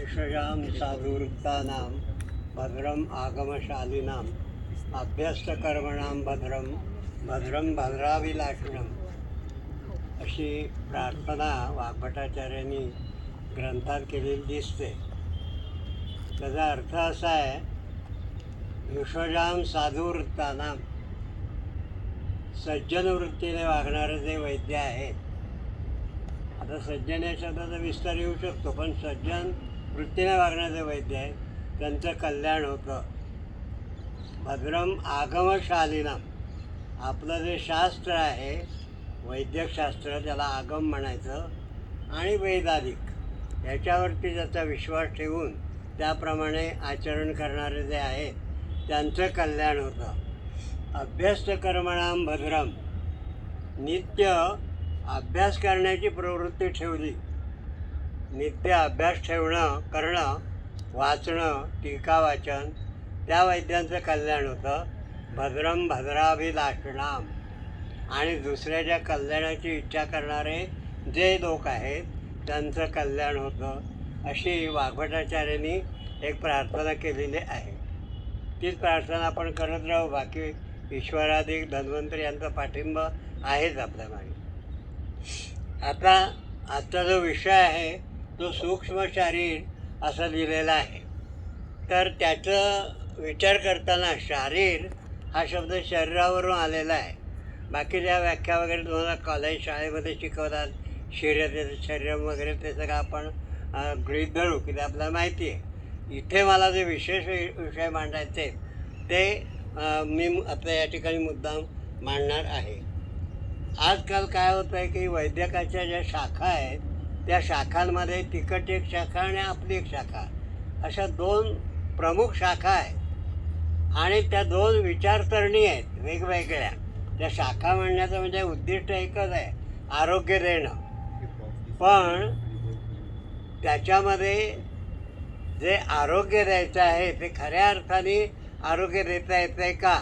विषयां साधुवृत्तानां भद्रम आगमशालिनां अभ्यस्तकर्मणां भद्रम भद्रम भद्राविलासिनम् अशी प्रार्थना वाग्भटाचार्यांनी ग्रंथात केलेली दिसते. त्याचा अर्थ असा आहे, विषयां साधुवृत्तानां सज्जन वृत्तीने वागणारे जे वैद्य आहेत. आता सज्जन या शब्दाचा विस्तार येऊ शकतो, पण सज्जन वृत्तीने वागणारे वैद्य आहेत त्यांचं कल्याण होतं. भद्रम आगमशालिनां, आपलं जे शास्त्र आहे वैद्यकशास्त्र, त्याला आगम म्हणायचं, आणि वेदाधिक याच्यावरती ज्याचा विश्वास ठेवून त्याप्रमाणे आचरण करणारे जे आहेत त्यांचं कल्याण होतं. अभ्यस्तकर्मणां भद्रम, नित्य अभ्यास करण्याची प्रवृत्ती ठेवली, नित्य अभ्यास करणं, वाचणं, टीका वाचन, त्या वैद्यांचं कल्याण होतं. भद्रम भद्राभिलाषणाम, आणि दुसऱ्याच्या कल्याणाची इच्छा करणारे जे लोक आहेत त्यांचं कल्याण होतं. अशी वाग्भटाचार्यांनी एक प्रार्थना केलेली आहे. तीच प्रार्थना आपण करत राहू. बाकी ईश्वराधिक धन्वंतरी यांचा पाठिंबा आहेच आपल्या मागे. आता आजचा जो विषय आहे तो सूक्ष्म शारीर असं लिहिलेला आहे. तर त्याचं विचार करताना शारीर हा शब्द शरीरावरून आलेला आहे. बाकी ज्या व्याख्या वगैरे तुम्हाला कॉलेज शाळेमध्ये शिकवतात, शरीरम वगैरे, ते सगळं आपण गृहीत धरू की ते आपल्याला माहिती आहे. इथे मला जे विशेष विषय मांडायचे ते मी आपल्या या ठिकाणी मुद्दाम मांडणार आहे. आजकाल काय होतं आहे की वैद्यकाच्या ज्या शाखा आहेत त्या शाखांमध्ये तिकट एक शाखा आणि आपली एक शाखा, अशा दोन प्रमुख शाखा आहेत. आणि त्या दोन विचारसरणी आहेत वेगवेगळ्या. त्या शाखा म्हणण्याचं म्हणजे उद्दिष्ट एकच आहे, आरोग्य देणं. पण त्याच्यामध्ये जे आरोग्य द्यायचं आहे ते खऱ्या अर्थाने आरोग्य देता येतं आहे का,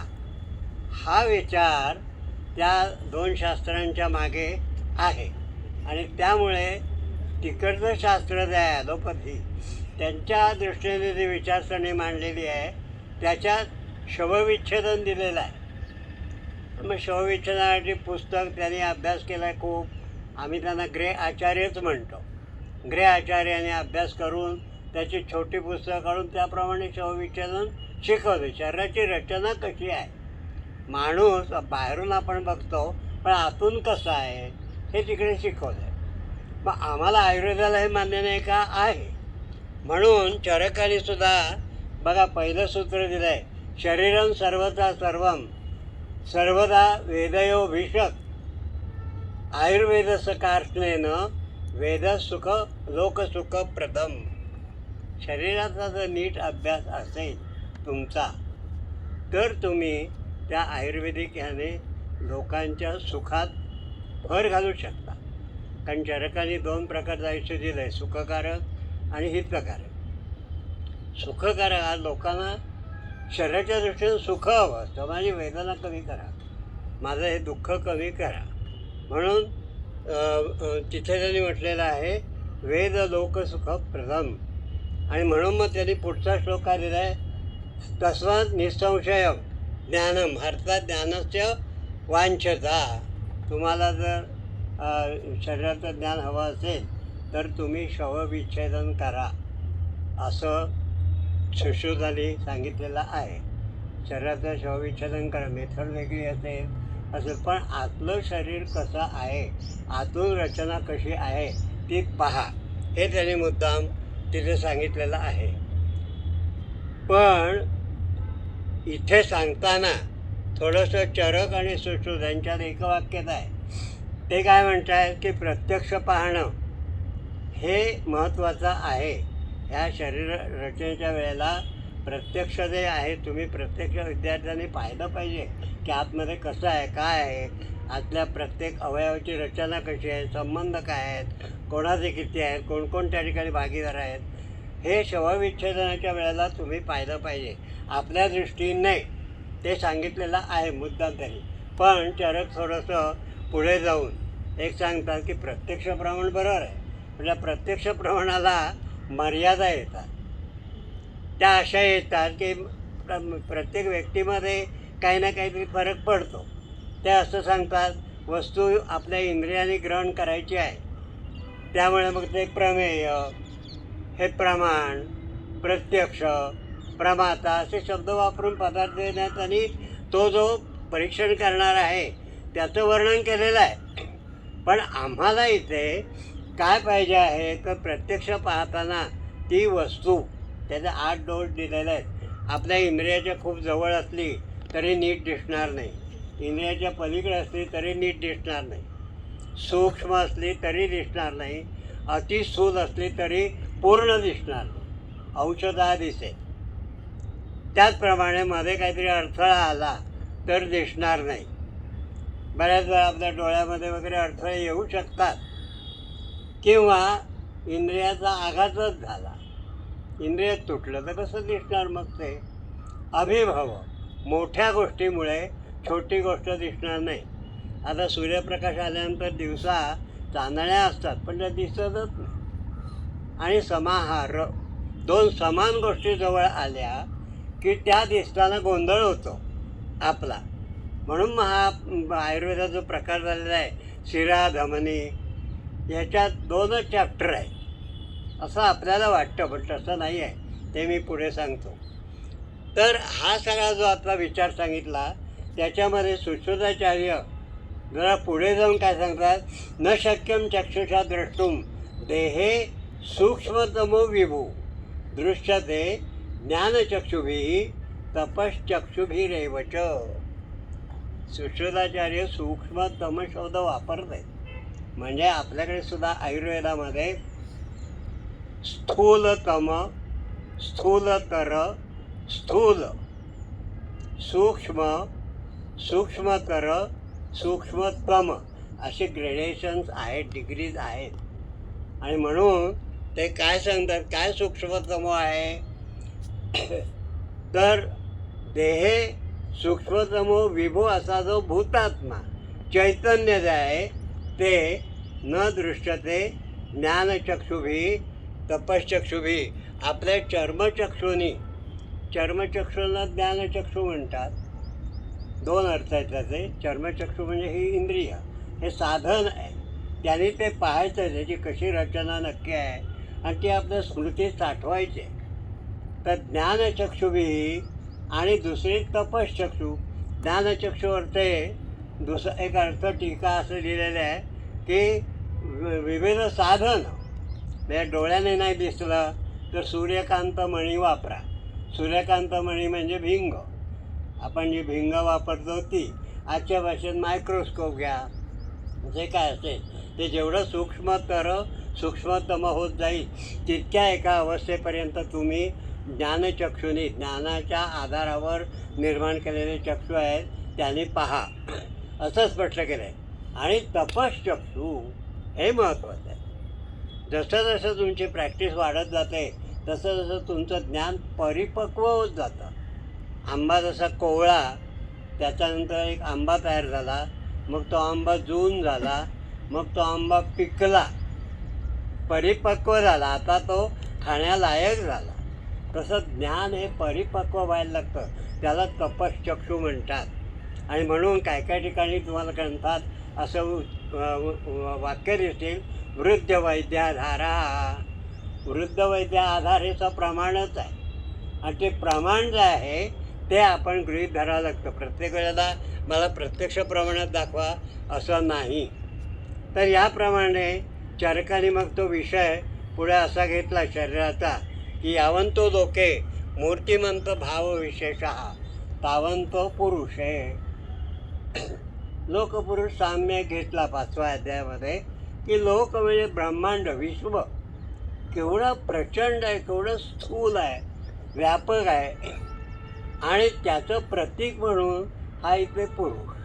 हा विचार त्या दोन शास्त्रांच्या मागे आहे. आणि त्यामुळे तिकडचं शास्त्र जे आहे ॲलोपॅथी, त्यांच्या दृष्टीने जी विचारसरणी मांडलेली आहे त्याच्यात शवविच्छेदन दिलेलं आहे. मग शवविच्छेदनासाठी पुस्तक त्यांनी अभ्यास केला आहे खूप. आम्ही त्यांना ग्रे आचार्यच म्हणतो. ग्रे आचार्याने अभ्यास करून त्याची छोटी पुस्तकं काढून त्याप्रमाणे शवविच्छेदन शिकवते. शरीराची रचना कशी आहे, माणूस बाहेरून आपण बघतो पण आतून कसं आहे हे तिकडे शिकवलं आहे. मग आम्हाला आयुर्वेदाला हे मान्य नाही का, आहे. म्हणून चरकाने सुद्धा बघा पहिलं सूत्र दिलं आहे, शरीरं सर्वथा सर्वम सर्वदा वेदयो भिषक आयुर्वेदस्य कार्ष्णेन वेदसुख लोकसुख प्रदम. शरीराचा जर नीट अभ्यास असेल तुमचा तर तुम्ही त्या आयुर्वेदिक ह्याने लोकांच्या सुखात भर घालू शकता. कारण चरकाने दोन प्रकारचं आयुष्य दिलं आहे, सुखकारक आणि हितकारक. सुखकारक हा लोकांना शरीराच्या दृष्टीने सुख हवं असतं. माझी वेदना कमी करा, माझं हे दुःख कमी करा. म्हणून तिथे त्यांनी म्हटलेलं आहे वेद लोकसुख प्रथम. आणि म्हणून मग त्यांनी पुढचा श्लोक काय दिला आहे, तस्मात् निसंशयम ज्ञानम, अर्थात ज्ञानाचं वांछता. तुम्हाला जर शरीराचं ज्ञान हवं असेल तर तुम्ही शवविच्छेदन करा, असं सुश्रुतांनी सांगितलेलं आहे. शरीराचं शवविच्छेदन करा, मेथड वेगळी असेल पण आतलं शरीर कसं आहे, आतून रचना कशी आहे ती पहा, हे त्यांनी मुद्दाम तिथे सांगितलेलं आहे. पण इथे सांगताना थोडंसं चरक आणि सुश्रुत यांच्यात एकवाक्यत आहे. ते काय म्हणत आहेत की प्रत्यक्ष पाहणं हे महत्त्वाचं आहे. ह्या शरीर रचनेच्या वेळेला प्रत्यक्ष जे आहे, तुम्ही प्रत्यक्ष विद्यार्थ्यांनी पाहिलं पाहिजे की आतमध्ये कसं आहे, काय आहे, आतल्या प्रत्येक अवयवाची रचना कशी आहे, संबंध काय आहेत, कोणाचे किती आहेत, कोण त्या ठिकाणी भागीदार आहेत, हे शवविच्छेदनाच्या वेळेला तुम्ही पाहिलं पाहिजे. आपल्या दृष्टीने नाही, ते सांगितलेलं आहे मुद्दाम त्यांनी. पण चरक थोडंसं पुढे जाऊन एक सांगतात की प्रत्यक्ष प्रमाण बरोबर आहे. म्हणजे प्रत्यक्ष प्रमाणाला मर्यादा येतात. त्या अशा येतात की प्रत्येक व्यक्तीमध्ये काही ना काहीतरी फरक पडतो. ते असं सांगतात वस्तू आपल्या इंद्रियाने ग्रहण करायची आहे, त्यामुळे मग ते प्रमेय, हे प्रमाण, प्रत्यक्ष, प्रमाता असे शब्द वापरून पदार्थ देण्यात आणि तो जो परीक्षण करणार आहे त्याचं वर्णन केलेलं आहे. पण आम्हाला इथे काय पाहिजे आहे तर प्रत्यक्ष पाहताना ती वस्तू, त्याचे 8 डोस दिलेले आहेत. आपल्या इंद्रियाच्या खूप जवळ असली तरी नीट दिसणार नाही, इंद्रियाच्या पलीकडे असली तरी नीट दिसणार नाही, सूक्ष्म असली तरी दिसणार नाही, अतिस्थूल असली तरी पूर्ण दिसणार नाही, अंशतः दिसेल. त्याचप्रमाणे मध्ये काहीतरी अडथळा आला तर दिसणार नाही. बऱ्याच वेळा आपल्या डोळ्यामध्ये वगैरे अडथळे येऊ शकतात, किंवा इंद्रियाचा आघातच झाला, इंद्रिय तुटलं तर कसं दिसणार मग ते. अभिभव, मोठ्या गोष्टीमुळे छोटी गोष्ट दिसणार नाही. आता सूर्यप्रकाश आल्यानंतर दिवसा चांदण्या असतात पण त्या दिसतच नाही. आणि समाहार, 2 समान गोष्टी जवळ आल्या की त्या दिसताना गोंधळ होतो आपला. म्हणून मग हा आयुर्वेदाचा जो प्रकार झालेला आहे शिरा धमनी, याच्यात 2च चॅप्टर आहे असं आपल्याला वाटतं, पण तसं नाही आहे. ते मी पुढे सांगतो. तर हा सगळा जो आता विचार सांगितला त्याच्यामध्ये सुश्रुताचार्य जरा पुढे जाऊन काय सांगतात, न शक्यम चक्षुषा द्रष्टुम देहे सूक्ष्मतमो विभू दृश्यते ज्ञानचक्षुभिः तपश्चक्षुभिरेवच. सुश्रुताचार्य सूक्ष्मतम शब्द वापरत आहेत. म्हणजे आपल्याकडे सुद्धा आयुर्वेदामध्ये स्थूलतम, स्थूलतर, स्थूल, सूक्ष्म, सूक्ष्मतर, सूक्ष्मतम असे ग्रेडेशन्स आहेत, डिग्रीज आहेत. आणि म्हणून ते काय सांगतात, काय सूक्ष्मतम आहे तर देहे सूक्ष्मतमो विभू असा जो भूतात्मा चैतन्य जे आहे ते न दृश्यते ज्ञानचक्षुभी तपश्चक्षुभी, आपल्या चर्मचक्षुनी, चर्मचक्षूला ज्ञानचक्षू म्हणतात. 2 अर्थ आहेत त्याचे. चर्मचक्षू म्हणजे ही इंद्रिय, हे साधन आहे, त्याने ते पाहायचं त्याची कशी रचना नक्की आहे आणि ती आपल्या स्मृतीत साठवायची. तर ज्ञानचक्षुभी आणि दुसरी तपश्चक्षू. ज्ञानचक्षू अर्थ आहे, एक अर्थ टीका असं लिहिलेलं आहे की विविध साधन, म्हणजे डोळ्याने नाही दिसलं तर सूर्यकांत मणी वापरा. सूर्यकांत मणी म्हणजे भिंग, आपण जी भिंग वापरतो ती. आजच्या भाषेत मायक्रोस्कोप घ्या, जे काय असेल ते जेवढं सूक्ष्मतम होत जाईल तितक्या एका अवस्थेपर्यंत तुम्ही ज्ञानचक्षुनी, ज्ञानाच्या आधारावर निर्माण केलेले चक्षु आहेत त्यांनी पहा असं स्पष्ट केलं आहे. आणि तपश्चक्षु हे महत्त्वाचं आहे. जसं जसं तुमची प्रॅक्टिस वाढत जाते तसं जसं तुमचं ज्ञान परिपक्व होत जातं. आंबा जसा कोवळा, त्याच्यानंतर एक आंबा तयार झाला, मग तो आंबा जून झाला, मग तो आंबा पिकला, परिपक्व झाला, आता तो खाण्यालायक झाला. तसं ज्ञान हे परिपक्व व्हायला लागतं, त्याला तपश्चक्षु म्हणतात. आणि म्हणून काय काय ठिकाणी तुम्हाला ग्रंथात असं वाक्य दिसतील, वृद्ध वैद्याधारा. वृद्ध वैद्य आधार हेचं प्रमाणच आहे आणि ते प्रमाण जे आहे ते आपण गृहीत धरावं लागतं. प्रत्येक वेळेला मला प्रत्यक्ष प्रमाणात दाखवा असं नाही. तर याप्रमाणे चरकाने मग तो विषय पुढे असा घेतला शरीराचा की यावंतो लोके मूर्तिमंत भावविशेष तावंतो पुरुषे. लोकपुरुष साम्य घेतला 5व्या अध्यायामध्ये की लोक म्हणजे ब्रह्मांड, विश्व केवढं प्रचंड आहे, केवढं स्थूल आहे, व्यापक आहे. आणि त्याचं प्रतीक म्हणून हा इथे पुरुष,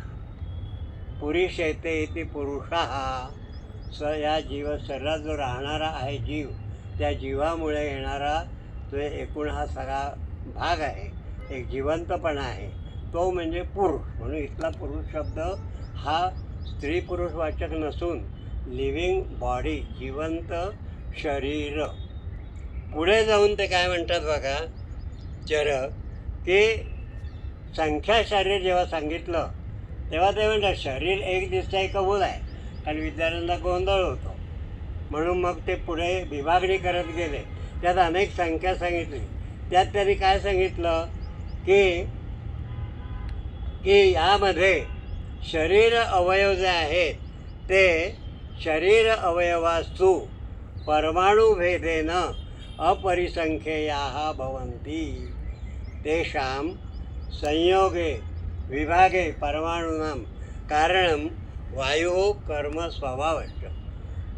पुरुष येते इथे पुरुषा या शरीरात जो राहणारा आहे जीव, त्या जीवामुळे येणारा तो एकूण हा सगळा भाग आहे, एक जिवंतपणा आहे, तो म्हणजे पुरुष. म्हणून इथला पुरुष शब्द हा स्त्री पुरुषवाचक नसून लिव्हिंग बॉडी, जिवंत शरीर. पुढे जाऊन ते काय म्हणतात बघा चरक, की संख्या शरीर जेव्हा सांगितलं तेव्हा ते म्हणतात शरीर एक दिसतंय कबूल आहे, कारण विद्यार्थ्यांना गोंधळ होतो. म्हणून मग ते पुढे विभागणी करत गेले. त्यात अनेक संख्या सांगितली. त्यात त्यांनी काय सांगितलं की की यामध्ये शरीर अवयव जे आहेत ते शरीर अवयवास्तु परमाणुभेदेन अपरिसंख्येयाः भवन्ति तेषां संयोगे विभागे परमाणूनां कारणं वायुः कर्म स्वभावश्च.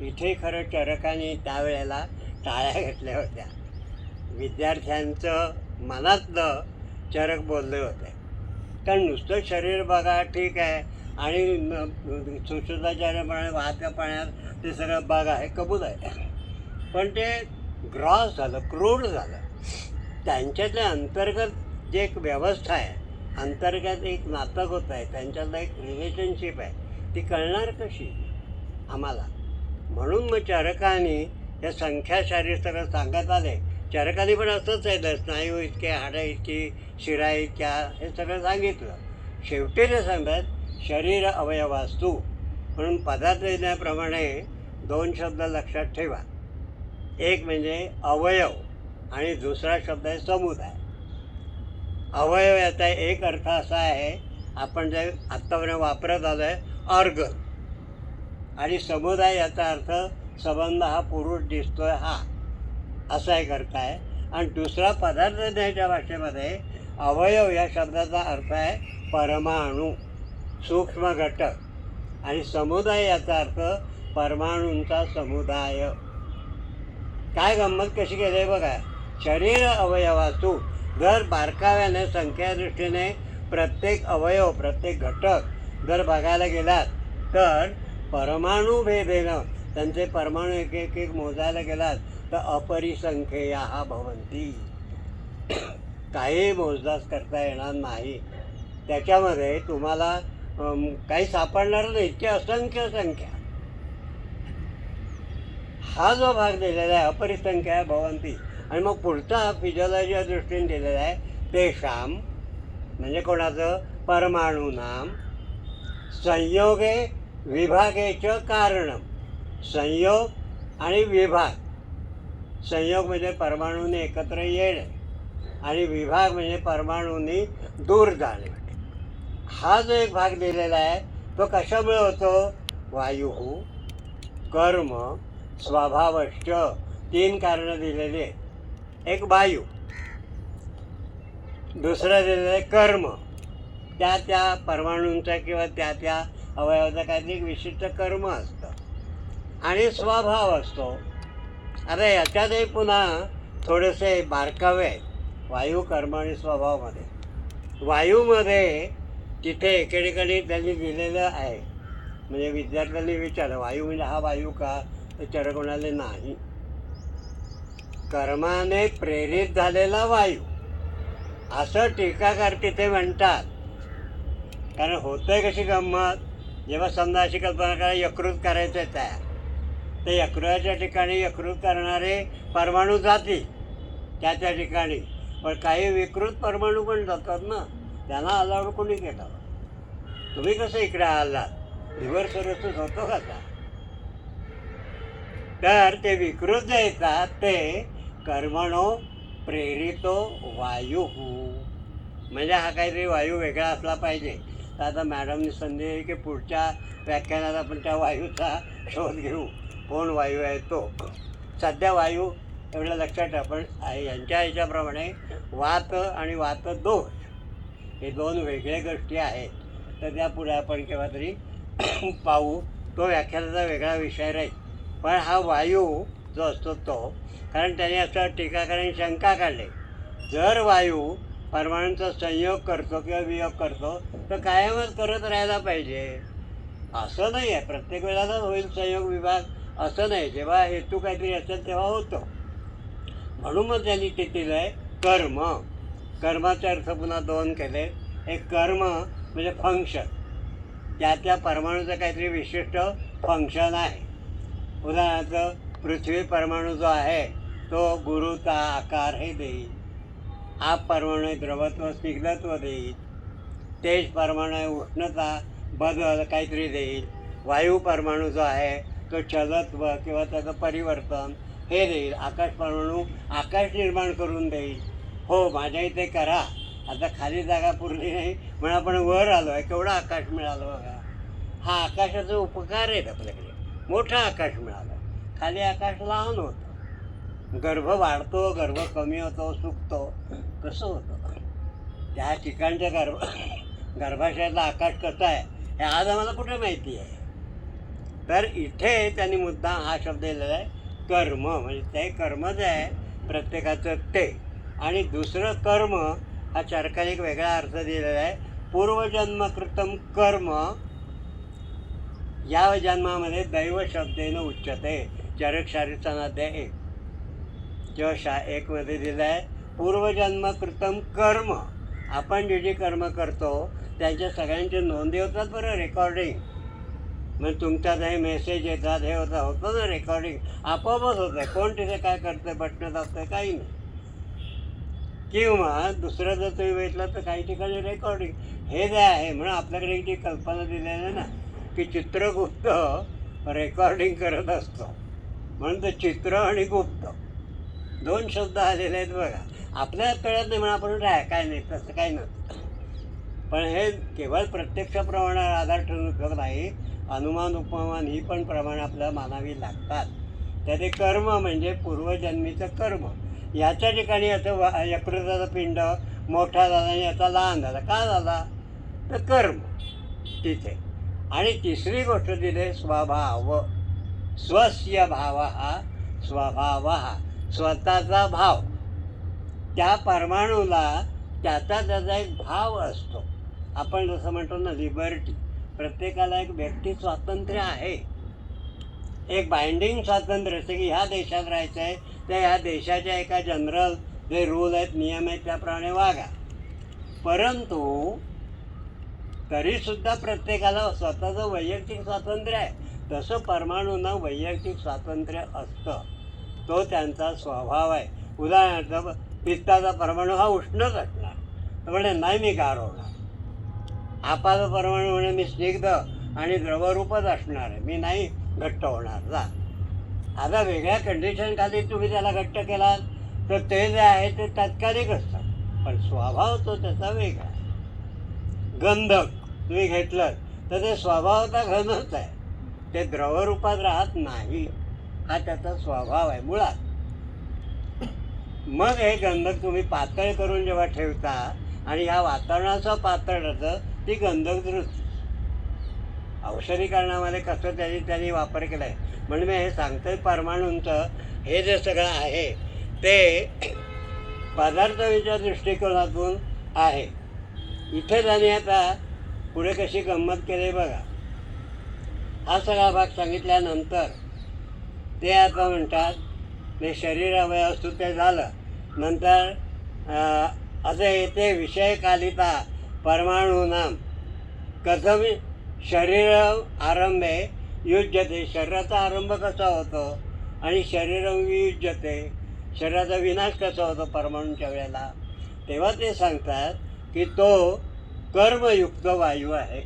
इथे खरं चरकांनी त्यावेळेला टाळ्या घेतल्या होत्या. विद्यार्थ्यांचं मनातलं चरक बोलले होते. कारण नुसतं शरीर बघा ठीक आहे आणि सुश्रुताचार्यप्रमाणे वाहत्या पाण्यात ते सगळं बघा हे कबूल आहे, पण ते ग्रॉस झालं, क्रूर झालं. त्यांच्यातले अंतर्गत जे एक व्यवस्था आहे, अंतर्गत एक नाटक होत आहे, त्यांच्यातलं एक रिलेशनशिप आहे, ती कळणार कशी आम्हाला. म्हणून मग चरकांनी या संख्या शरीर सगळं सांगत आले. चरकांनी पण असंच आहे, स्नायू इतके, हाडं इतकी, शिरा इतक्या, हे सगळं सांगितलं. शेवटी ते सांगतात शरीर अवयवास्तू. म्हणून पदार्थविज्ञानाप्रमाणे 2 शब्द लक्षात ठेवा. एक म्हणजे अवयव आणि दुसरा शब्द आहे समुदाय. अवयव याचा एक अर्थ असा आहे, आपण जे आत्तापर्यंत वापरत आलो आहे, ऑर्गन. आणि समुदाय याचा अर्थ संबंध, हा पुरुष दिसतोय हा, असा एक अर्थ आहे. आणि दुसरा पदार्थज्ञानाच्या भाषेमध्ये अवयव या शब्दाचा अर्थ आहे परमाणू, सूक्ष्म घटक. आणि समुदाय याचा अर्थ परमाणूंचा समुदाय. काय गंमत कशी केली आहे बघा. शरीर अवयवातू जर बारकाव्याने संख्या दृष्टीने प्रत्येक अवयव, प्रत्येक घटक जर बघायला गेलात तर परमाणू भेदेनं त्यांचे परमाणू एक एक एक मोजायला गेलात तर अपरिसंख्येयाः भवन्ति. काही मोजदास करता येणार नाही. त्याच्यामध्ये तुम्हाला काही सापडणार नाही, इतके असंख्य संख्या. हा जो भाग दिलेला आहे अपरिसंख्या भवन्ति. आणि मग पुढचा फिजिओलॉजीच्या दृष्टीने दिलेला आहे तेषां, म्हणजे कोणाचं, परमाणूनाम संयोगे विभागेच कारणम. संयोग आणि विभाग. संयोग म्हणजे परमाणूंनी एकत्र येणे आणि विभाग म्हणजे परमाणूंनी दूर जाणे. हा जो एक भाग दिलेला आहे तो कशामुळे होतो. वायू, कर्म, स्वभावश्च, 3 कारणं दिलेली आहेत. एक वायू, दुसरं दिलेलं आहे कर्म, त्या त्या परमाणूंचा किंवा त्या त्या अवयवाचा काहीतरी एक विशिष्ट कर्म असतं. आणि स्वभाव असतो. आता याच्यातही पुन्हा थोडेसे बारकावे आहेत वायू, कर्म आणि स्वभावामध्ये. वायूमध्ये तिथे एके ठिकाणी त्यांनी दिलेलं आहे, म्हणजे विद्यार्थ्यांनी विचारलं वायू म्हणजे हा वायू का, ते चरक नाही. कर्माने प्रेरित झालेला वायू असं टीकाकार तिथे म्हणतात. कारण होतंय कशी गंमत, जेव्हा समजा अशी कल्पना करा यकृत करायचं आहे तयार, तर यकृताच्या ठिकाणी यकृत करणारे परमाणू जातील त्या ठिकाणी, पण काही विकृत परमाणू पण जातात ना, त्यांना अलाउड कोणी केलं. तुम्ही कसं इकडे आलात, रिव्हर्स होतो का. तर ते विकृत जे येतात ते कर्मणो प्रेरितो वायू, म्हणजे हा काहीतरी वायू वेगळा असला पाहिजे. तर आता मॅडमनी संधी आहे की पुढच्या व्याख्यानात आपण त्या वायूचा शोध घेऊ, कोण वायू आहे तो. सध्या वायू एवढं लक्षात ठेवा. पण यांच्या ह्याच्याप्रमाणे वात आणि वातदोष हे 2 वेगळ्या गोष्टी आहेत. तर त्या पुढे आपण केव्हा तरी पाहू, तो व्याख्यानाचा वेगळा विषय राहील. पण हा वायू जो असतो तो, कारण त्याने असं टीकाकारांनी शंका काढली, जर वायू परमाणूंचा संयोग करतो किंवा वियोग करतो तर कायमच करत राहायला पाहिजे असं नाही आहे. प्रत्येक वेळेलाच होईल संयोग विभाग असं नाही. जेव्हा हेतू काहीतरी असेल तेव्हा होतो. म्हणून मग त्यांनी ते दिलं आहे कर्म. कर्माचे अर्थ पुन्हा 2 केले. एक कर्म म्हणजे फंक्शन, त्या त्या परमाणूचं काहीतरी विशिष्ट फंक्शन आहे. उदाहरणार्थ पृथ्वी परमाणू जो आहे तो गुरुता आकार हे देईल. आप परमाणू द्रवत्व स्निग्धत्व देईल. तेज परमाणू उष्णता बदल काहीतरी देईल. वायू परमाणू जो आहे तो चलत्व किंवा त्याचं परिवर्तन हे देईल. आकाश परमाणू आकाश निर्माण करून देईल. हो माझ्या इथे करा. आता खाली जागा पुरली नाही म्हणून आपण वर आलो आहे. केवढं आकाश मिळालं बघा. हा आकाशाचा उपकार आहेत आपल्याकडे. मोठं आकाश मिळालं. खाली आकाश लहान होतं. गर्भ वाढतो, गर्भ कमी होतो, सुकतो. कसं होतं त्या ठिकाणच्या गर्भाशयातला आकाश कसा आहे हे आज आम्हाला कुठे माहिती आहे. तर इथे त्यांनी मुद्दा हा शब्द दिलेला आहे कर्म. म्हणजे ते कर्म जे आहे प्रत्येकाचं ते. आणि दुसरं कर्म हा चरकाने एक वेगळा अर्थ दिलेला आहे. पूर्वजन्मकृतम कर्म या जन्मामध्ये दैव शब्देनं उच्चते. चरक शारीरसनाध्याय 1 किंवा 1 मध्ये दिलं आहे पूर्वजन्मकृतम कर्म. आपण जे कर्म करतो त्यांच्या सगळ्यांचे नोंदी होतात बरं, रेकॉर्डिंग. मग तुमच्यात हे मेसेज येतात, हे होतं ना रेकॉर्डिंग. आपोआपच होतं आहे. कोण तिथे काय करतं, बटणं दाबतं, काही नाही. किंवा दुसरं जर तुम्ही बघितलं तर काही ठिकाणी रेकॉर्डिंग हे जे आहे. म्हणून आपल्याकडे एक जी कल्पना दिलेली आहे ना की चित्रगुप्त रेकॉर्डिंग करत असतो. म्हणून ते चित्र आणि गुप्त 2 शब्द आलेले आहेत बघा. आपल्याला कळत नाही म्हणून आपण काय नाही, तसं काही नसतं. पण हे केवळ प्रत्यक्ष प्रमाणावर आधार ठेवून उपयोग नाही. अनुमान उपमान ही पण प्रमाण आपल्याला मानावी लागतात. तर ते कर्म म्हणजे पूर्वजन्मीचं कर्म. याच्या ठिकाणी याचं यकृताचा पिंड मोठा झाला आणि याचा लहान झाला. का झाला तर कर्म तिथे. आणि तिसरी गोष्ट दिली स्वभाव. स्वस्य भाव हा स्वभाव हा स्वतःचा भाव. त्या परमाणूला त्याचा एक भाव असतो. आपण जसं म्हणतो ना लिबर्टी. प्रत्येकाला एक व्यक्ती स्वातंत्र्य आहे. एक बाइंडिंग स्वातंत्र्य असते की ह्या देशात राहायचं आहे तर ह्या देशाच्या एका जनरल जे रूल आहेत, नियम आहेत त्याप्रमाणे वागा. परंतु तरीसुद्धा प्रत्येकाला स्वतःचं वैयक्तिक स्वातंत्र्य आहे. तसं परमाणूंना वैयक्तिक स्वातंत्र्य असतं. तो त्यांचा स्वभाव आहे. उदाहरणार्थ पित्ताचा परमाणू हा उष्णच असणार. तर म्हणजे नाही मी गार होणार. आपाचा परमाणू म्हणजे मी स्निग्ध आणि द्रवरूपच असणार आहे, मी नाही घट्ट होणार जा. आता वेगळ्या कंडिशन खाली तुम्ही त्याला घट्ट केलात तर ते जे आहे ते तात्कालिक असतं. पण स्वभाव तो त्याचा वेगळा आहे. गंधक तुम्ही घेतलं तर ते स्वभावता घनच आहे. ते द्रवरूपात राहत नाही. हा त्याचा स्वभाव आहे मुळात. मग हे गंधक तुम्ही पातळ करून जेव्हा ठेवता आणि ह्या वातावरणाचं पातळ राहतं ती गंधक दृष्टी. औषधीकरणामध्ये कसं त्यांनी वापर केला आहे म्हणून मी हे सांगतोय. परमाणूंचं हे जे सगळं आहे ते पदार्थाच्या दृष्टिकोनातून आहे. इथे त्यांनी आता पुढे कशी गंमत केली बघा. हा सगळा भाग सांगितल्यानंतर ते आता म्हणतात ते शरीरावयवस्तू ते झालं. नंतर असं येते विषयकालिता परमाणूनाम कथम शरीर आरंभे युज्यते. शरीराचा आरंभ कसा होतो आणि शरीर वियुज्यते, शरीराचा विनाश कसा होतो परमाणूंच्या वेळेला. तेव्हा ते सांगतात की तो कर्मयुक्त वायू आहे.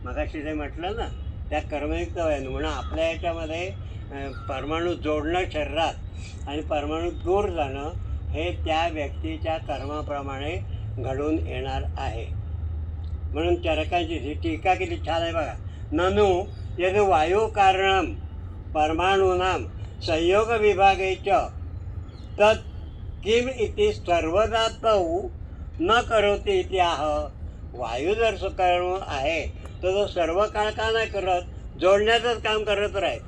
मगाशी ते म्हटलं ना त्या कर्मयुक्त वायू. म्हणून आपल्या याच्यामध्ये परमाणू जोडणं शरीरात आणि परमाणू दूर जाणं हे त्या व्यक्तीच्या कर्माप्रमाणे घडून येणार आहे. म्हणून चरकांची टीका केली छान आहे बघा. ननु यद वायू कारणम परमाणूनाम संयोग विभागेच तत् किम इति सर्वदा तौ न करोति इति आह. वायू जर कर्म आहे तर तो सर्व काळ का नाही करत, जोडण्याचंच काम करत राहायचं.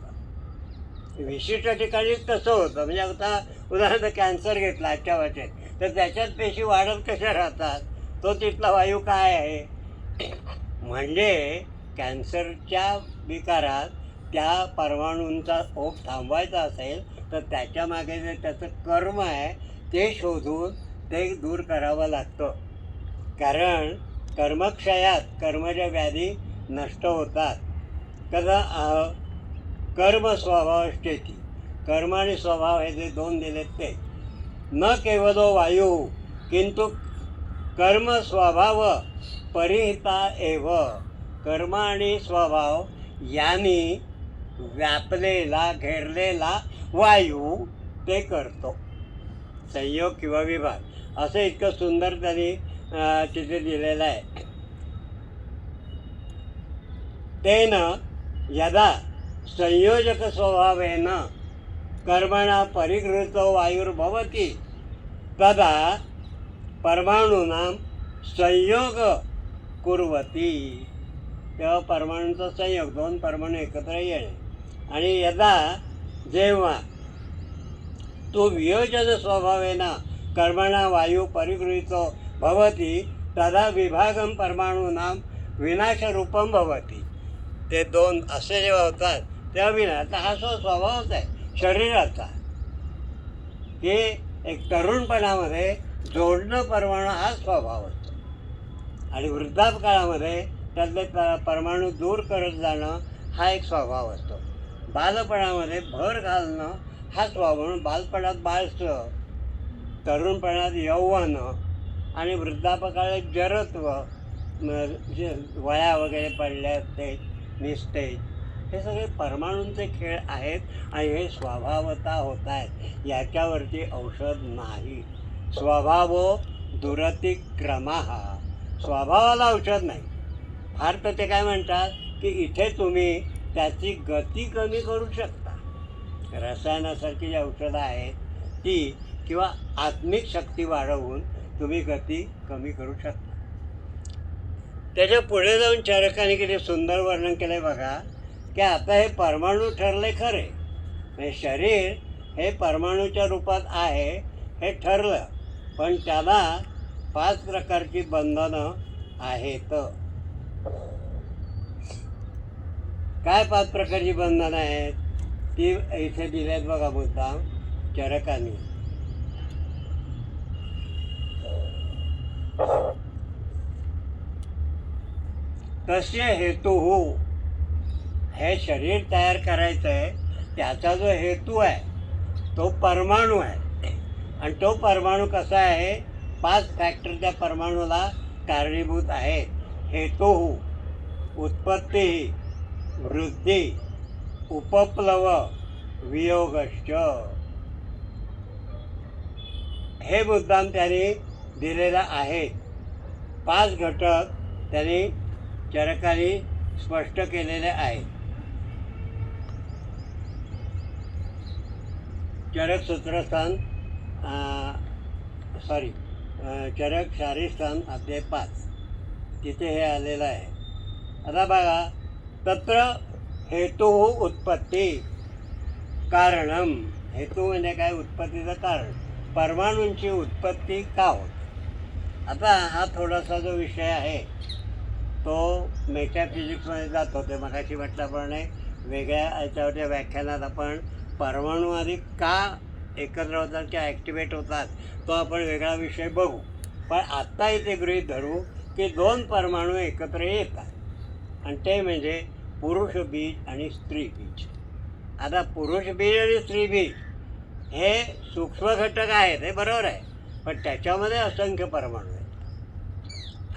विशिष्ट ठिकाणी तसं होतं. म्हणजे आता उदाहरणार्थ कॅन्सर घेतला आजच्या वाचेत तर त्याच्यात पेशी वाढत कशा राहतात, तो तिथला वायू काय आहे. म्हणजे कॅन्सरच्या विकारात त्या परमाणूंचा ओघ थांबवायचा असेल तर त्याच्यामागे जे त्याचं कर्म आहे ते शोधून ते दूर करावं लागतं. कारण कर्मक्षयात कर्मच्या व्याधी नष्ट होतात. कसं कर्म स्वभाव स्थिती. कर्म आणि स्वभाव हे जे दोन दिलेत ते न केवलो वायू किंतु कर्म स्वभाव परिहिता एव. कर्म आणि स्वभाव यांनी व्यापलेला घेरलेला वायू ते करतो. संयोग किंवा विभाग असं इतकं सुंदर त्यांनी तिथे दिलेलं आहे. तेन यदा संयोजक स्वभावेन कर्मणा परिगृहीतो वायुर्भवति तदा परमाणूनां संयोग कुर्वती. तेव्हा परमाणूंचा संयोग, दोन परमाणू एकत्र येणे. आणि यदा जेव्हा तो वियोजन स्वभावेन कर्मणा वायू परिगृहीतो भवति तदा विभागम परमाणूनां विनाशरूपम भवति. ते दोन असे जेव्हा होतात तेव्हा विनाश हा स्वभावच आहे शरीराचा, की एक तरुणपणामध्ये जोडणं परमाणू हा स्वभाव असतो आणि वृद्धापकाळामध्ये त्यातले परमाणू दूर करत जाणं हा एक स्वभाव असतो. बालपणामध्ये भर घालणं हा स्वभाव, म्हणून बालपणात बाळसं, तरुणपणात यौवन आणि वृद्धापकाळात जरत्व, वया वगैरे पडल्या ते निस्तेज, हे सगळे परमाणूंचे खेळ आहेत आणि हे स्वभावता होत आहेत. याच्यावरती औषध नाही. स्वभावो दुरतिक्रमः. स्वभावाला औषध नाही. फार तर ते काय म्हणतात की इथे तुम्ही त्याची गती कमी करू शकता. रसायनासारखी जी औषधं आहेत ती किंवा आत्मिक शक्ती वाढवून तुम्ही गती कमी करू शकता. त्याच्या पुढे जाऊन चरकाने किती सुंदर वर्णन केलं आहे बघा, की आता हे परमाणू ठरले खरे, म्हणजे शरीर हे परमाणूच्या रूपात आहे हे ठरलं, पण त्याला 5 प्रकारची बंधनं आहेत. काय 5 प्रकारची बंधनं आहेत ती इथे दिलेत बघा मुद्दाम चरकांनी. तसे हेतू हो, हे शरीर तयार करायचं आहे त्याचा जो हेतू आहे तो परमाणू आहे. आणि तो परमाणू कसा आहे, 5 फॅक्टर त्या परमाणूला कारणीभूत आहेत. हेतू उत्पत्ती, वृद्धी, उपप्लव, वियोगश्च. हे मुद्दाम त्यांनी दिलेला आहे. 5 घटक त्यांनी चरकांनी स्पष्ट केलेले आहेत. चरक सूत्रस्थान चरक शारीस्थान अध्याय 5 तिथे हे आलेलं आहे. आता बघा, तत्र हेतू उत्पत्ती कारणम. हेतू म्हणजे काय, उत्पत्तीचं कारण, परमाणूंची उत्पत्ती का होते. आता हा थोडासा जो विषय आहे तो मेटाफिजिक्समध्ये जातो. ते मगाशी म्हटल्याप्रमाणे वेगळ्या याच्यावरच्या व्याख्यानात आपण परमाणू आधी का एकत्र होतात किंवा ॲक्टिवेट होतात तो आपण वेगळा विषय बघू. पण आत्ता इथे गृहीत धरू की 2 परमाणू एकत्र येतात आणि ते म्हणजे पुरुष बीज आणि स्त्री बीज. आता पुरुष बीज आणि स्त्री बीज हे सूक्ष्म घटक आहेत, हे बरोबर आहे, पण त्याच्यामध्ये असंख्य परमाणू आहेत.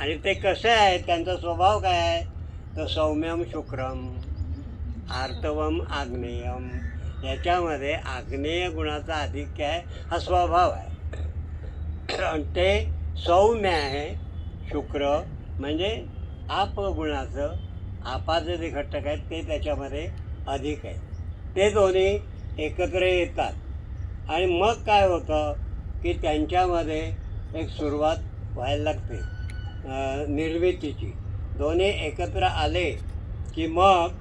आणि ते कसे आहेत, त्यांचा स्वभाव काय आहे, तर सौम्यम शुक्रम, आर्तवम आग्नेयम. याच्यामध्ये आग्नेय गुणाचा आधिक्य आहे, हा स्वभाव आहे. आणि ते सौम्य आहे. शुक्र म्हणजे आप गुणाचं, आपाचे जे घटक आहेत ते त्याच्यामध्ये अधिक आहेत. ते दोन्ही एकत्र येतात आणि मग काय होतं की त्यांच्यामध्ये एक सुरुवात व्हायला लागते निर्मितीची. दोन्ही एकत्र आले की मग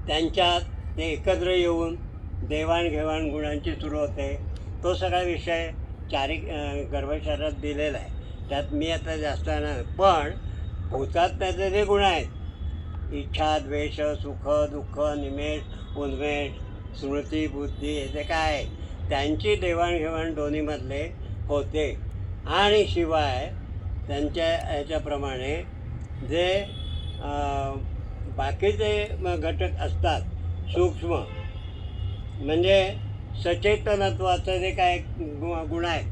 त्यांच्यात ते एकत्र येऊन देवाणघेवाण गुणांची सुरू होते. तो सगळा विषय गर्भशास्त्रात दिलेला आहे, त्यात मी आता जास्त नाही. पण भूतात त्याचे जे गुण आहेत, इच्छा, द्वेष, सुख, दुःख, निमेष, उन्मेष, स्मृती, बुद्धी, हे जे काय आहे त्यांची देवाणघेवाण दोन्हीमधले होते. आणि शिवाय त्यांच्या ह्याच्याप्रमाणे जे बाकीचे घटक असतात सूक्ष्म, म्हणजे सचेतनत्वाचं जे काय गुण आहे,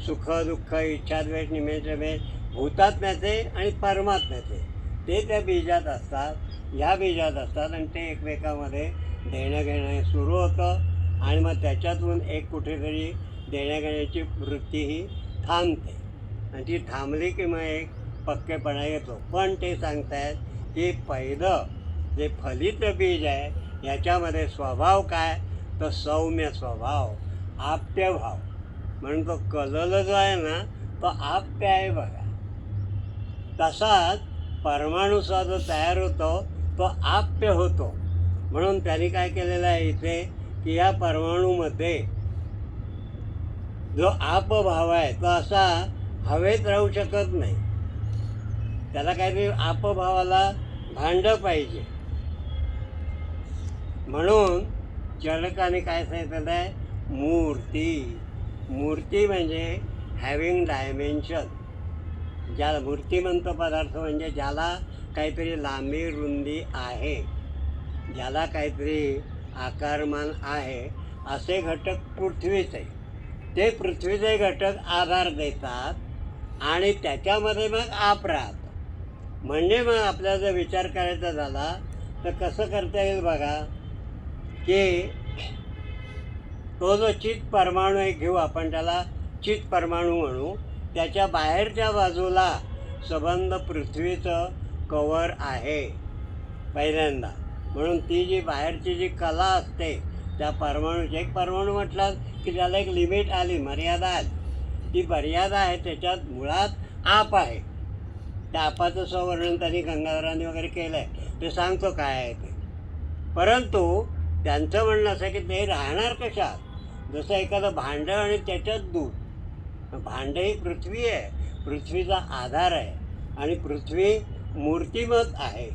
सुख दुःख इच्छाद्वेष निमेषमेष भूतात्म्याचे आणि परमात्म्याचे, ते त्या बीजात असतात, ह्या बीजात असतात आणि ते एकमेकामध्ये देणं घेणं सुरू होतं आणि मग त्याच्यातून एक कुठेतरी देण्याघेण्याची वृत्तीही थांबते आणि ती थांबली की मग एक पक्केपणा येतो. पण ते सांगतायत की पहिलं जे फलित बीज आहे याच्यामध्ये स्वभाव काय, तर सौम्य स्वभाव, आप्यभाव. म्हणून तो कलल जो आहे ना तो आप्य आहे बघा. तसाच परमाणूचा जो तयार होतो तो आप्य होतो. म्हणून त्यांनी काय केलेलं आहे इथे की या परमाणूमध्ये जो आपभाव आहे तो असा हवेत राहू शकत नाही, त्याला काहीतरी आपभावाला भांडं पाहिजे. म्हणून चरकाने काय सांगितलं आहे, मूर्ती. मूर्ती म्हणजे हॅविंग डायमेन्शन. ज्याला मूर्तिमंत पदार्थ म्हणजे ज्याला काहीतरी लांबी रुंदी आहे, ज्याला काहीतरी आकारमान आहे, असे घटक पृथ्वीचे. ते पृथ्वीचे घटक आधार देतात आणि त्याच्यामध्ये मग आप राहतं. म्हणजे मग आपल्याला जर विचार करायचा झाला तर कसं करता येईल बघा, की तो जो चित परमाणू एक घेऊ आपण, त्याला चित परमाणू म्हणू. त्याच्या बाहेरच्या बाजूला संबंध पृथ्वीचं कवर आहे पहिल्यांदा. म्हणून ती जी बाहेरची जी कला असते त्या परमाणूची, एक परमाणू म्हटलं की त्याला एक लिमिट आली, मर्यादा आली. ती मर्यादा आहे, त्याच्यात मुळात आप आहे. त्या आपाचं संवर्णन त्यांनी गंगाधरांनी वगैरे केलं आहे, ते सांगतो काय आहे ते. परंतु त्यांचं म्हणणं असं की ते राहणार कशात, जसं एखादं भांडं आणि त्याच्यात दूध. भांडं ही पृथ्वी आहे, पृथ्वीचा आधार आहे आणि पृथ्वी मूर्तिमत आहे.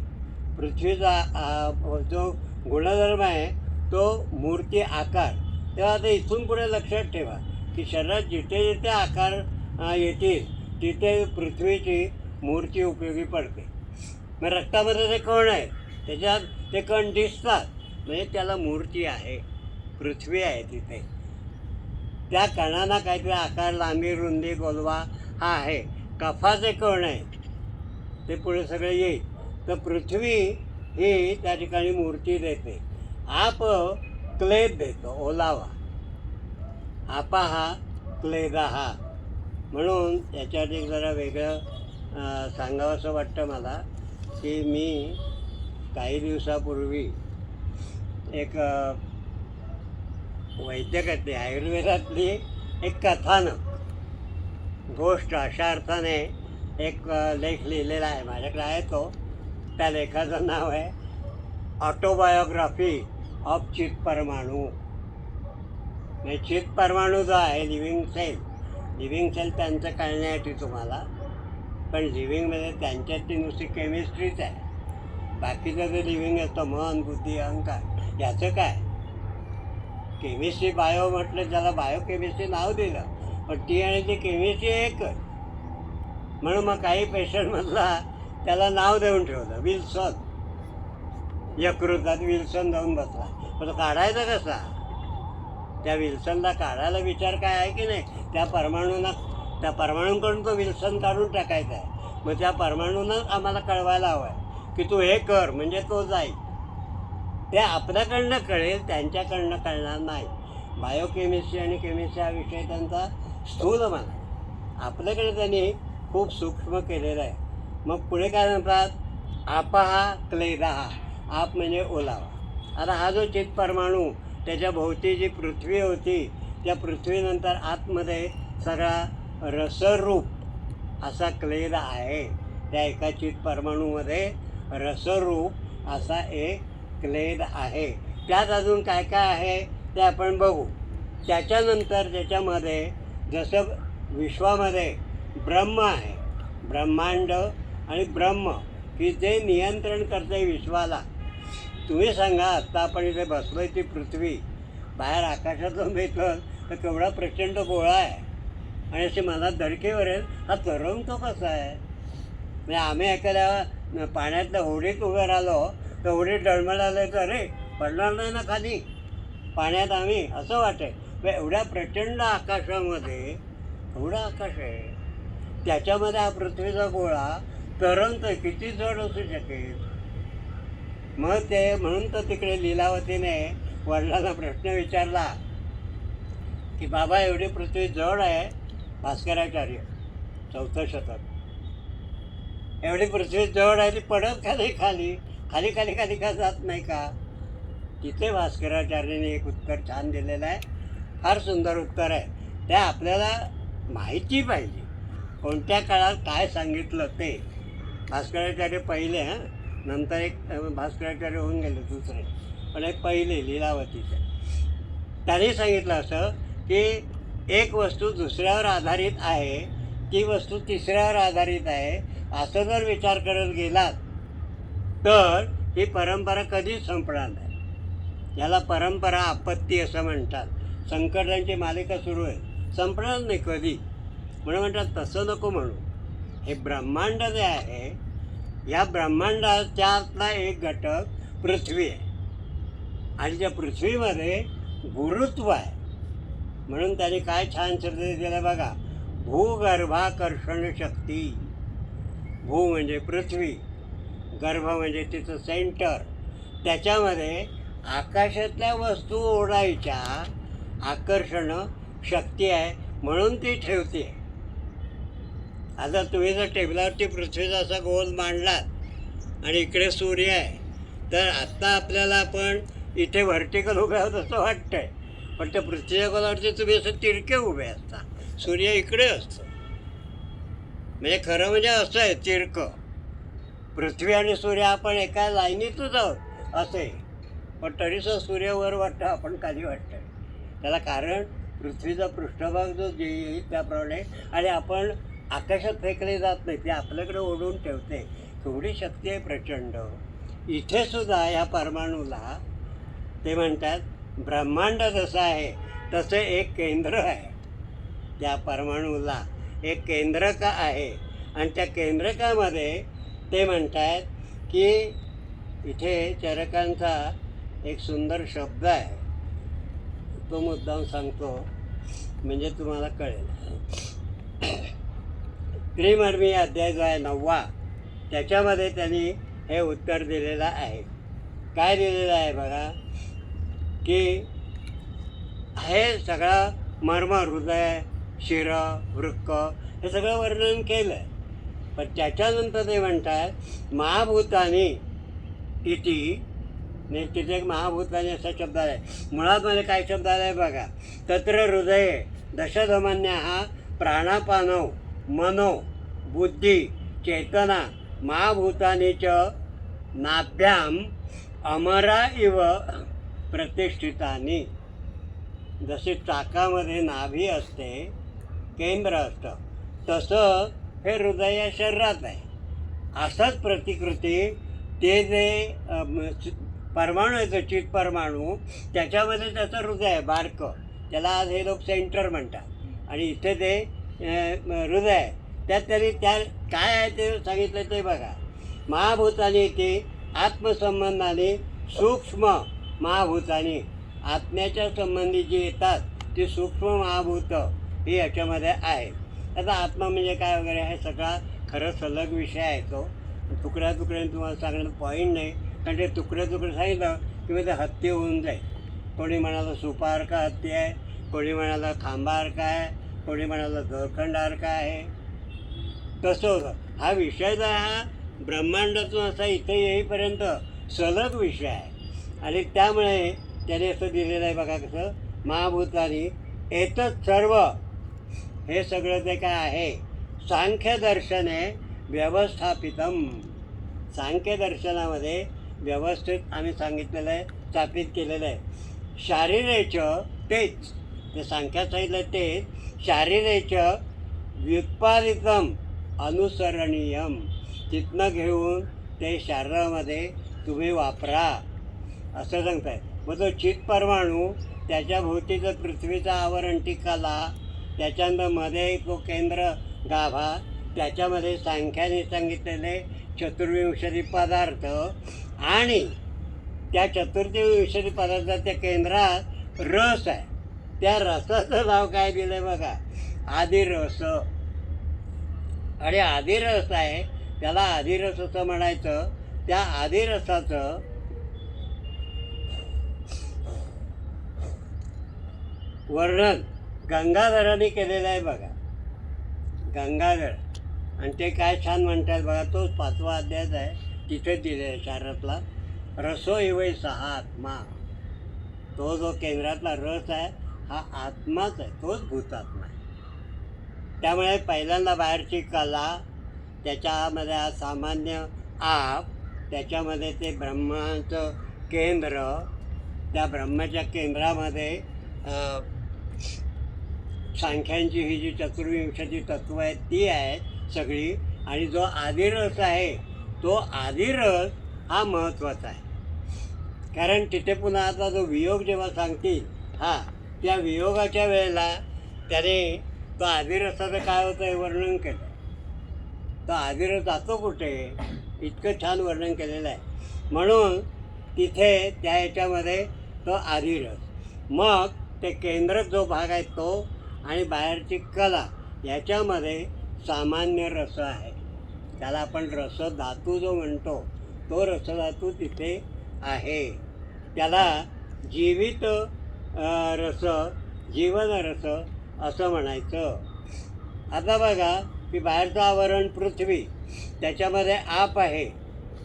पृथ्वीचा जो गुणधर्म आहे तो मूर्ती आकार. तेव्हा आता इथून पुढे लक्षात ठेवा की शरीरात जिथे जिथे आकार येतील तिथे पृथ्वीची मूर्ती उपयोगी पडते. मग रक्तामध्ये जे कण आहेत त्याच्यात ते कण दिसतात, म्हणजे त्याला मूर्ती आहे, पृथ्वी आहे तिथे. त्या कणांना काहीतरी आकार, लांबी, रुंदी, गोलवा हा आहे. कफाचे कण आहेत ते पुढे सगळे येईल. तर पृथ्वी ही त्या ठिकाणी मूर्ती देते. आप क्लेद देतो, ओलावा. आपा हा क्लेदा हा. म्हणून याच्यात एक जरा वेगळं सांगावंसं वाटतं मला की मी काही दिवसापूर्वी एक वैद्यकातली आयुर्वेदातली एक कथानक गोष्ट अशा अर्थाने एक लेख लिहिलेला आहे, माझ्याकडे आहे तो. त्या लेखाचं नाव आहे ऑटोबायोग्राफी ऑफ चित परमाणू. म्हणजे चित परमाणू जो आहे लिव्हिंग सेल त्यांचं कळण्यासाठी तुम्हाला, पण लिव्हिंगमध्ये त्यांच्यातली नुसती केमिस्ट्रीच आहे. बाकीचं जे लिव्हिंग असतं मन, बुद्धी, अहंकार, याचं काय. केमिस्ट्री बायो म्हटलं, त्याला बायोकेमिस्ट्री नाव दिलं, पण ती आणि ती केमिस्ट्री एकच. म्हणून मग काही पेशंटमधला त्याला नाव देऊन ठेवलं विल्सन. यकृतात विल्सन जाऊन बसला, पण काढायचा कसा. त्या विल्सनला काढायला विचार काय आहे की नाही, त्या परमाणूंकडून तो विल्सन काढून टाकायचा आहे. मग त्या परमाणूंनाच आम्हाला कळवायला हवं आहे की तू हे कर म्हणजे तो जाईल. ते आपल्याकडनं कळेल, त्यांच्याकडनं कळणार नाही. बायोकेमिस्ट्री आणि केमिस्ट्री हा विषय त्यांचा स्थूल माना, आपल्याकडे त्यांनी खूप सूक्ष्म केलेलं आहे. मग पुढे काय म्हणतात, आपा हा क्लेदा हा. आप म्हणजे ओलावा. आता हा जो चित परमाणू, त्याच्या भोवती जी पृथ्वी होती, त्या पृथ्वीनंतर आतमध्ये सगळा रसरूप असा क्लेद आहे. त्या एका चित परमाणूमध्ये रसरूप असा एक क्लेद आहे. त्यात अजून काय काय आहे ते आपण बघू. त्याच्यानंतर त्याच्यामध्ये जसं विश्वामध्ये ब्रह्म आहे, ब्रह्मांड आणि ब्रह्म की जे नियंत्रण करते विश्वाला. तुम्ही सांगा, आत्ता आपण इथे बसलो आहे ती पृथ्वी, बाहेर आकाशातून भेटलं तर केवढा प्रचंड गोळा आहे आणि असे मनात धडकेवर आहे, हा तरंगतो कसा आहे. म्हणजे आम्ही एखाद्या पाण्यातल्या होडीत उभे राहिलो तर होडीत डळमळ आलं तर अरे पडणार नाही ना खाली. पाण्यात आम्ही असं वाटे एवढ्या प्रचंड आकाशामध्ये एवढं आकाश आहे, त्याच्यामध्ये हा पृथ्वीचा गोळा तरंगतोय, किती जड असू शकेल. मग ते म्हणून तर तिकडे लीलावतीने वडिलांना प्रश्न विचारला की बाबा एवढी पृथ्वी जड आहे, भास्कराचार्य 4थं शतक, एवढी पृथ्वी जड आहे, ती पडत का नाही खाली, खाली खाली खाली का जात नाही का. तिथे भास्कराचार्याने एक उत्तर छान दिलेलं आहे, फार सुंदर उत्तर आहे. ते आपल्याला माहिती पाहिजे कोणत्या काळात काय सांगितलं ते. भास्कराचार्य पहिले, नंतर एक भास्कराचार्य होऊन गेले दुसरे, पण एक पहिले लीलावतीचे. त्यांनी सांगितलं असं की एक वस्तू दुसऱ्यावर आधारित आहे, ती वस्तू तिसऱ्यावर आधारित आहे, असं जर विचार करत गेलात तर ही परंपरा कधीच संपणार नाही. याला परंपरा आपत्ती असं म्हणतात. संकटांची मालिका सुरू आहे, संपणार नाही कधी. म्हणून म्हणतात तसं नको म्हणू. हे ब्रह्मांड जे आहे, या ब्रह्मांडाच्यातला एक घटक पृथ्वी आहे, आणि त्या पृथ्वीमध्ये गुरुत्व आहे. म्हणून त्याने काय छान शब्द दिला बघा, भूगर्भाकर्षण शक्ती. भू म्हणजे पृथ्वी, गर्भ म्हणजे तिचं सेंटर, त्याच्यामध्ये आकाशातल्या वस्तू ओढायच्या आकर्षण शक्ती आहे, म्हणून ती ठेवते. आता तुम्ही जर टेबलावरती पृथ्वीचा असा गोल मांडलात आणि इकडे सूर्य आहे, तर आत्ता आपल्याला आपण इथे व्हर्टिकल उभे आहोत असं वाटतंय, पण त्या पृथ्वीच्या गोलावरती तुम्ही असं तिरके उभे असता, सूर्य इकडे असतो. म्हणजे खरं म्हणजे असं आहे तिरकं. पृथ्वी आणि सूर्य आपण एका लाईनीतच आहोत असे, पण तरीसुद्धा सूर्य वर वाटतं, आपण खाली वाटतं. त्याला कारण पृथ्वीचा पृष्ठभाग जो जे येईल त्याप्रमाणे, आणि आपण आकाशात फेकले जात नाही, ते आपल्याकडे ओढून ठेवते. केवढी शक्ती आहे प्रचंड. इथे सुद्धा ह्या परमाणूला ते म्हणतात ब्रह्मांड जसं आहे तसं एक केंद्र आहे. त्या परमाणूला एक केंद्रक आहे, आणि त्या केंद्रकामध्ये ते म्हणतात की इथे चरकांचा एक सुंदर शब्द आहे, तो मुद्दाम सांगतो म्हणजे तुम्हाला कळेल. त्रिमर्मी अध्याय जो आहे 9वा, त्याच्यामध्ये त्यांनी हे उत्तर दिलेलं आहे. काय दिलेलं आहे बघा, की हे सगळं मर्म, हृदय, शिर, वृक्क हे सगळं वर्णन केलं आहे. पण त्याच्यानंतर ते म्हणतात महाभूतानी इति, तिथे एक महाभूतानी असा शब्द आहे. मुळात मध्ये काय शब्द आला आहे बघा, तत्र हृदये दशधमन्य हा प्राणापानव मनो बुद्धी चेतना महाभूतानीच नाभ्याम अमरा इव प्रतिष्ठितानी. जसे चाकामध्ये नाभी असते, केंद्र असतं, तसं हे हृदय या शरीरात आहे. असंच प्रतिकृती ते जे परमाणू आहे, चित परमाणू, त्याच्यामध्ये त्याचं हृदय आहे बारकं, त्याला आज हे लोक सेंटर म्हणतात, आणि इथे ते हृदय आहे. त्यात त्यांनी त्या काय आहे ते सांगितलं ते बघा. महाभूतानी ते आत्मसंबंधाने सूक्ष्म महाभूतानी, आत्म्याच्या संबंधी जी येतात ती सूक्ष्म महाभूत ही याच्यामध्ये आहे. आता आत्मा म्हणजे काय वगैरे हे सगळा खरं सलग विषय आहे. तो तुकड्या तुकड्याने तुम्हाला सांगणं पॉईंट नाही, कारण ते तुकडे सांगितलं किंवा ते हत्ती होऊन जाईल. कोणी म्हणालं सुपासारखा हत्ती आहे, कोणी म्हणालं खांबासारखा आहे, कोणी म्हणालं दोरखंडासारखा आहे. तसं होतं. हा विषय जो हा ब्रह्मांडातून असा इथे येईपर्यंत सलग विषय आहे, आणि त्यामुळे त्याने असं दिलेलं आहे बघा कसं, महाभूतानी एतत् सर्व, हे सगळं जे काय आहे सांख्यदर्शने व्यवस्थापितम. सांख्यदर्शनामध्ये व्यवस्थित आम्ही सांगितलेलं आहे, स्थापित केलेलं आहे. शारीरेचं तेच, ते सांख्यात सांगितलं तेच, शारीरेचं व्युत्पादितम अनुसरणीयम, तिथनं घेऊन ते शरीरामध्ये तुम्ही वापरा असं सांगताय. मग तो चित परमाणू, त्याच्या भोवतीचं पृथ्वीचं आवरण टिकाला, त्याच्यानंतर मध्ये तो केंद्र गाभा, त्याच्यामध्ये सांख्याने सांगितलेले चतुर्विंशती पदार्थ, आणि त्या चतुर्विंशती पदार्थाच्या केंद्रात रस आहे, त्या रसाचं नाव काय दिलं बघा, आदिरस. आणि आदिरस आहे, त्याला आदिरस असं म्हणायचं. त्या आदिरसाचं वर्णन गंगाधरांनी केलेलं आहे बघा, गंगाधर. आणि ते काय छान म्हणतात बघा, तोच 5वा अध्याय आहे, तिथे दिले आहे शारदला. रसो इवै सहा आत्मा. तो जो केंद्रातला रस आहे हा आत्माच आहे, तोच भूतात्मा आहे. त्यामुळे पहिल्यांदा बाहेरची कला, त्याच्यामध्ये हा सामान्य आप, त्याच्यामध्ये ते ब्रह्माचं केंद्र, त्या ब्रह्माच्या केंद्रामध्ये सांख्यांची ही जी चतुर्विंशती तत्त्व आहेत ती आहेत सगळी. आणि जो आदिरस आहे तो आदिरस हा महत्त्वाचा आहे. कारण तिथे पुन्हा आता जो वियोग जेव्हा सांगतील, त्या वियोगाच्या वेळेला त्याने तो आदिरसाचं काय होतं हे वर्णन केलं. तो आदिरस जातो कुठे, इतकं छान वर्णन केलेलं आहे. म्हणून तिथे त्या ह्याच्यामध्ये तो आदिरस, मग ते केंद्र जो भाग आहे तो, आणि बाहेरची कला, याच्यामध्ये सामान्य रस आहे. त्याला आपण रसधातू जो म्हणतो तो रसधातू तिथे आहे. त्याला जीवित रस, जीवन रस असं म्हणायचं. आता बघा की बाहेरचं आवरण पृथ्वी, त्याच्यामध्ये आप आहे.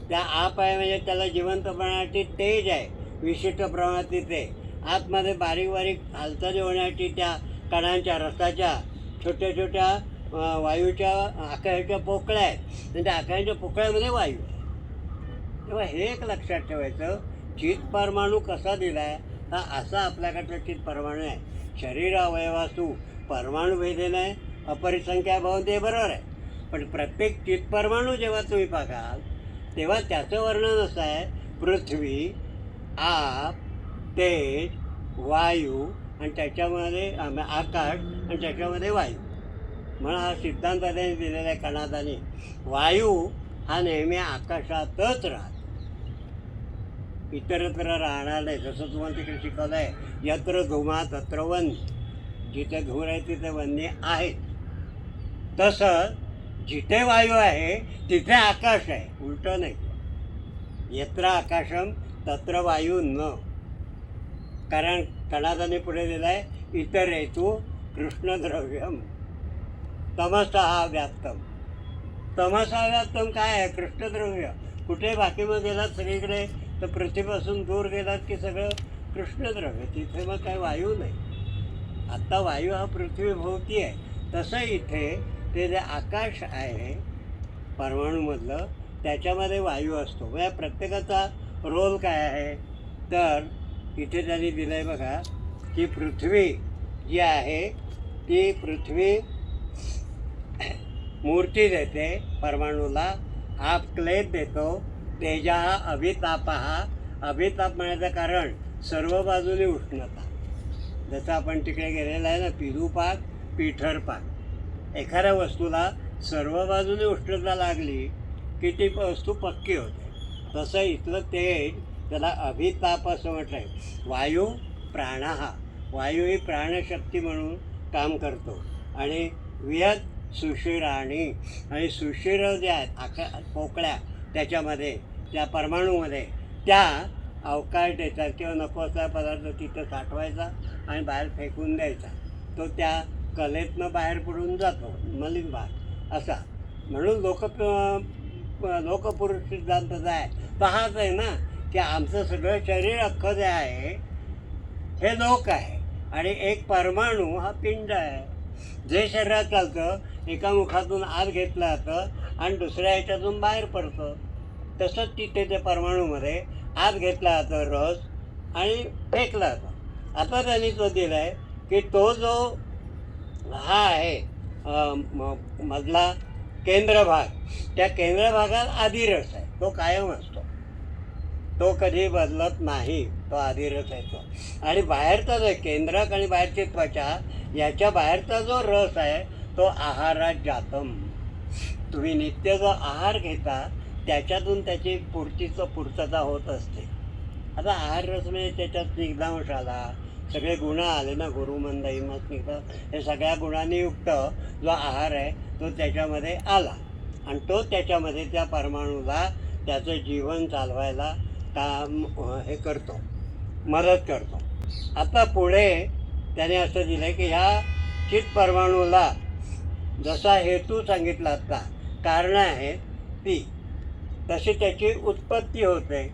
त्या आप आहे म्हणजे त्याला जिवंतपणासाठी तेज आहे विशिष्ट प्रमाणात. तिथे आतमध्ये बारीक बारीक हालचाली होण्यासाठी त्या कणांच्या रसाच्या छोट्या छोट्या वायूच्या आकाशाच्या पोकळ्या आहेत, आणि त्या आकाशाच्या पोकळ्यामध्ये वायू आहे. तेव्हा हे एक लक्षात ठेवायचं, चित परमाणू कसा दिला आहे, हा असा आपल्याकडचा चित परमाणू आहे. शरीर अवयवासू परमाणुभेदेने अपरिसंख्या भवन्ति, बरोबर आहे. पण प्रत्येक चित परमाणू जेव्हा तुम्ही बघाल तेव्हा त्याचं वर्णन असं आहे, पृथ्वी, आप, तेज, वायू, आणि त्याच्यामध्ये आकाश, आणि त्याच्यामध्ये वायू. म्हणून हा सिद्धांत त्याने दिलेला आहे कणादानी. वायू हा नेहमी आकाशातच राहतो, इतरत्र राहणार नाही. जसं तुम्हाला तिकडे शिकवलं आहे, यत्र धुमा तत्र वन्य, जिथे धूर आहे तिथे वन्य आहे. तसं जिथे वायू आहे तिथे आकाश आहे, उलटं नाही. यत्र आकाशम तत्र वायू न. कारण कणादाने पुढे दिलं आहे, इतर हेतू कृष्णद्रव्यम तमसहा व्याप्तम. तमसहा व्याप्तम काय आहे, कृष्णद्रव्य. कुठे बाकी मग गेलात सगळीकडे तर पृथ्वीपासून दूर गेलात की सगळं कृष्णद्रव्य, तिथे मग काय वायू नाही. आत्ता वायू हा पृथ्वीभोवती आहे. तसं इथे ते जे आकाश आहे परमाणूमधलं, त्याच्यामध्ये वायू असतो. म्हणजे प्रत्येकाचा रोल काय आहे, तर इथे त्यांनी दिलं आहे बघा की पृथ्वी जी आहे ती पृथ्वी मूर्ती देते परमाणूला, आप क्लेद देतो, तेजा अभितापा. अभिताप म्हणायचं कारण सर्व बाजूने उष्णता. जसं आपण तिकडे गेलेलं आहे ना, पिरूपाक, पिठरपाक. एखाद्या वस्तूला सर्व बाजूने उष्णता लागली की ती वस्तू पक्की होते. तसं इथलं तेज, त्याला अभिताप असं म्हटलं आहे. वायू प्राणहा, वायू ही प्राणशक्ती म्हणून काम करतो. आणि वियत सुशिराणी, आणि सुशिर जे आहेत पोकळ्या त्याच्यामध्ये, त्या परमाणूमध्ये, त्या अवकाश देतात किंवा नको असा पदार्थ तिथं साठवायचा आणि बाहेर फेकून द्यायचा. तो त्या कलेतनं बाहेर पडून जातो, मलिन भाग असा. म्हणून लोकपुरुष सिद्धांत जो आहे तो हाच आहे ना, की आमचं सगळं शरीर अख्खं जे आहे हे लोक आहे, आणि एक परमाणू हा पिंड आहे. जे शरीरात चालतं एका मुखातून आत घेतलं जातं आणि दुसऱ्या ह्याच्यातून बाहेर पडतं. तसंच तिथे त्या परमाणूमध्ये आत घेतला जातं रस आणि फेकला जातो. आता त्यांनी तो दिला आहे की तो जो हा आहे मधला केंद्र भाग, त्या केंद्र भागात आदिरस आहे, तो कायम असतो, तो कधी बदलत नाही, तो आदिरस आहे तो. आणि बाहेरचा जो केंद्रक आणि बाहेरची त्वचा, याच्या बाहेरचा जो रस आहे तो आहारात जातम. तुम्ही नित्य जो आहार घेता त्याच्यातून त्याची पूर्तता होत असते. आता आहार रस म्हणजे त्याच्यात स्निग्धांश आला, सगळे गुण आले ना, गुरुमंदहिमस्मिता, हे सगळ्या गुणांनी युक्त जो आहार आहे तो त्याच्यामध्ये आला आणि तो त्याच्यामध्ये त्या परमाणूला त्याचं जीवन चालवायला काम हे करतो, मदत करतो. आता पुढे त्याने असं दिलं आहे की ह्या चित परमाणूला जसा हेतू सांगितला आता, कारणं आहेत ती, तशी त्याची उत्पत्ती होते.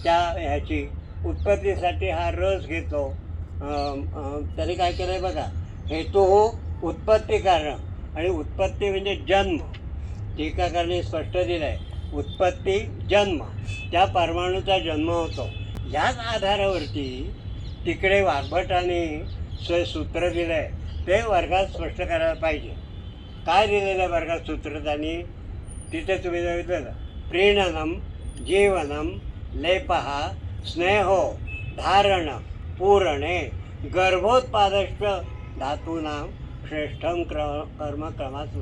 त्या ह्याची उत्पत्तीसाठी हा रस घेतो. त्याने काय केलं आहे बघा, हेतू उत्पत्ती कारण, आणि उत्पत्ती म्हणजे जन्म. टीकाकारांनी स्पष्ट दिलं आहे, उत्पत्ती जन्म, त्या परमाणूचा जन्म होतो. ह्याच आधारावरती तिकडे वाग्भटाने सूत्र दिलं आहे, ते वर्गात स्पष्ट करायला पाहिजे. काय दिलेलं आहे वर्गात सूत्र त्यांनी? तिथे तुम्ही बघितलं, प्रीणनम जीवनम लेपः स्नेहो धारण पूरणे गर्भोत्पादश्च धातूनां श्रेष्ठं कर्म क्रमात्.